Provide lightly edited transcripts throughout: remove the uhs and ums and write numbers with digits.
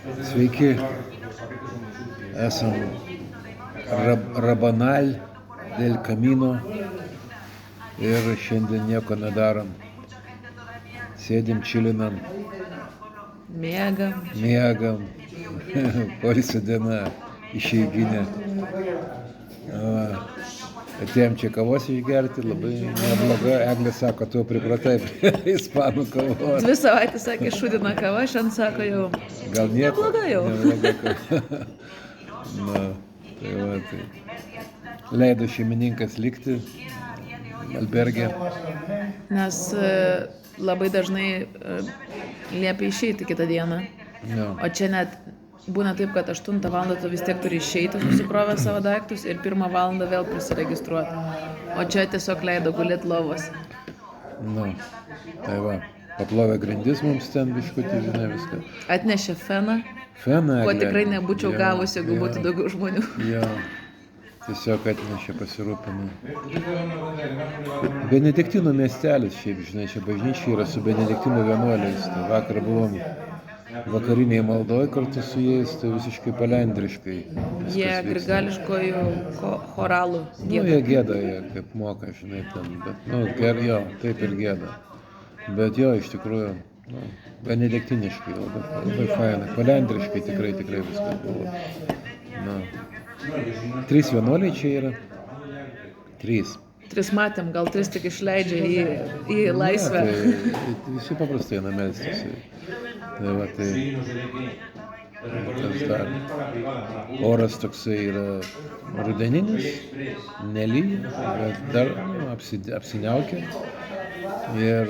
Sveiki, esam Rabanal del Camino ir šiandien nieko nedarom. Sėdim, čilinam, miegam, poilsio diena, išeiginė. Atėjom čia kavos išgerti, labai nebloga. Eglė sako, tu pripratai prie ispanų kavos. 2 savaitės sakė šūdina kava, šiandien sako jau. Gal nieko? Nebloga jau. Nebloga kava. Na, tai va, tai. Leido šeimininkas likti alberge. Nes labai dažnai liepia išeiti kitą dieną. Jo. O čia net būna taip, kad 8 val. Tu vis tiek turi išeiti, susikrovę savo daiktus ir 1 val. Vėl prisiregistruoti. O čia tiesiog leido gulėti lovos. Nu, tai va. Paplovė grindis mums ten biškutį, žinai, viską. Atnešė feną, Feną. ko Eglė. tikrai nebūčiau Jo, gavusi, jeigu jo, būtų daugiau žmonių. Jo. Tiesiog atnešė, pasirūpino. Benediktino miestelis, šiaip, žinai, čia bažnyčia yra su Benediktino vienuoliais. Tai vakar buvom vakariniai maldoj kartu su jais, tai visiškai palendriškai. Jie grigališkojų choralų Nu, gieda. jie gėda, jie kaip moka, žinai, ten, bet, jo, taip ir gėda. Bet jo, iš tikrųjų, benediktiniškai, labai fainai, palendriškai tikrai viskas buvo. Na. 3 vienuoliai čia yra. 3. 3 matėm, gal 3 tik išleidžia į laisvę. Ne, tai visi paprastai eina melstis. Tai va, tai kas dar. Oras toksai yra rudeninis, nelyja, bet dar apsiniaukia. Ir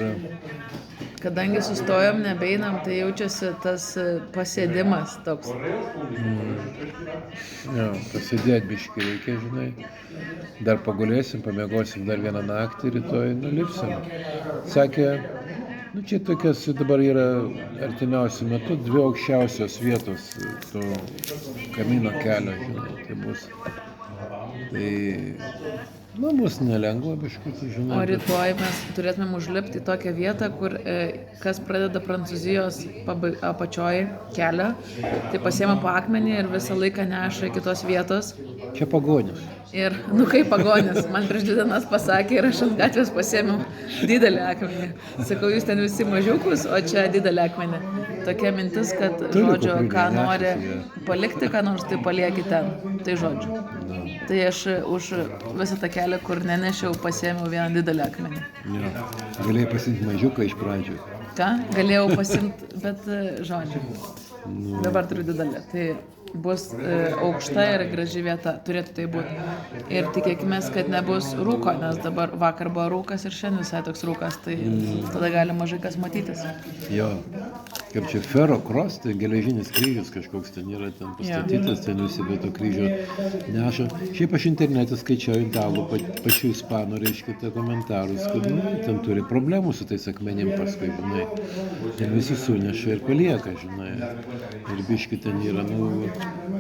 Kadangi sustojom, nebeinam, tai jaučiasi tas pasėdimas toks. jo, pasidėt biškį reikia, žinai. Dar pagulėsim, pamiegosim dar vieną naktį, rytoj nulipsim. Sakė, čia tokias dabar yra artimiausiu metu 2 aukščiausios vietos to Kamino kelio, žinai, tai bus. Tai, bus nelengva biškutį, žinai. O rytoj mes turėtumėm užlipti į tokią vietą, kur kas pradeda Prancūzijos apačioj kelią, tai pasiema po akmenį ir visą laiką neša iki tos vietos. Čia pagonis. Ir, kaip pagonis, man prieš 2 dienas pasakė ir aš ant gatvės pasiėmiau didelį akmenį. Sakau, jūs ten visi mažiukus, o čia didelį akmenį. Tokia mintis, kad, žodžiu, ką nori palikti, ką nors, tai palieki ten. Tai žodžiu. Tai aš už visą tą kelią, kur nenešiau, pasiėmiau vieną didelį akmenį. Jo. Galėjai pasimti mažiuką iš pradžių. Ką? Galėjau pasimti, bet žodžiu. Dabar turiu didelį. Tai bus aukšta ir graži vieta, turėtų tai būti. Ir tikėkime, kad nebus rūko, nes dabar vakar buvo rūkas ir šiandien visai toks rūkas, tai tada gali mažai kas matytis. Jo, kaip čia Ferro Cross, tai geležinis kryžius kažkoks ten yra ten pastatytas, ten visi be to kryžio neša. Šiaip aš internete skaičiau italų, pačių ispanų, reiškia, tai komentarus, kad ten turi problemų su tais akmenim paskui, žinai. Ten visi suneša ir palieka, žinai. Ir biški ten yra,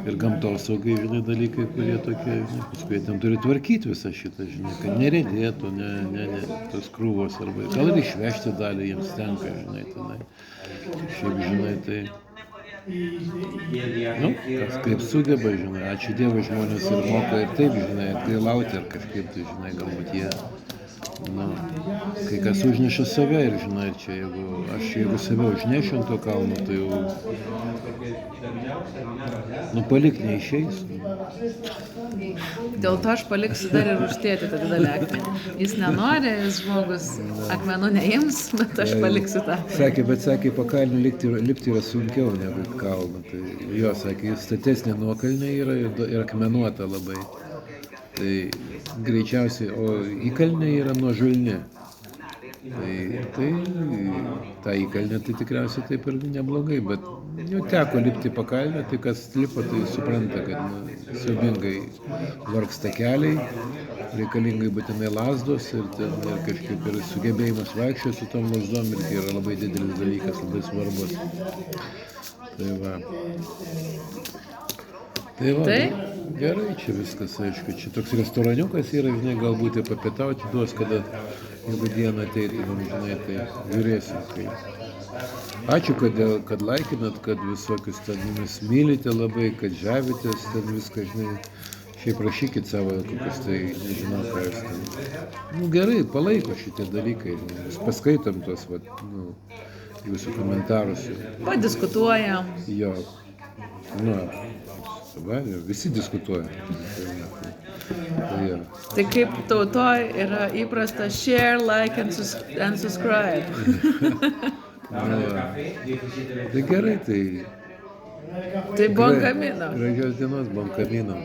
ir gamtosaugai, žinai, dalykai, kurie tokie, žinai, paskui ten turi tvarkyti visą šitą, žinai, kad neredėtų, tos krūvos arba, gal ir išvežti dalį jiems tenka, žinai, tenai. Šiaip, žinai, tai, kas kaip sugeba, žinai, ačiū Dievui, žmonės ir moka ir taip, žinai, atgailauti ar kažkaip, tai, žinai, galbūt jie, kai kas užneša save ir, žinai, čia, jeigu save užnešiu ant to kalno, tai jau, palik neišeis. Dėl to aš paliksiu dar ir užtėti tą didelį akmenį. Jis nenori, jis žmogus akmenų neims, bet aš paliksiu tą. Sakė, po kalnių lipti yra sunkiau negu kalną. Tai jo, sakė, jis statesnė nuokalnė yra ir akmenuota labai. Tai greičiausiai, o įkalnė yra nuožulni. Tai ta įkalnė tai tikriausiai taip ir neblogai, bet jau teko lipti pakalnę, tai kas lipa, tai supranta, kad siaubingai vargsta keliai, reikalingai būtinai lazdos ir kažkaip ir sugebėjimas vaikščioti su tom lazdom irgi yra labai didelis dalykas, labai svarbus. Tai va. Tai Gerai, čia viskas, aišku, čia toks restoraniukas yra, žinai, galbūt ir papietauti duos, kada jeigu dieną ateitum, žinai, tai žiūrėsim. Tai. Ačiū, kad laikinat, kad visokius ten mumis mylite labai, kad žavitės ten viską, žinai. Šiaip rašykit savo kokius tai, nežinau, ką jūs ten. Nu gerai, palaiko šitie dalykai, žinai, mes paskaitom tuos, vat, nu, jūsų komentarus. Padiskutuojam. Jo, nu, va, visi diskutuoja. Tai, jo. Tai kaip tautoj yra įprasta share, like and subscribe. Nu, tai gerai, tai Tai buon camino. gražios dienos, buon camino.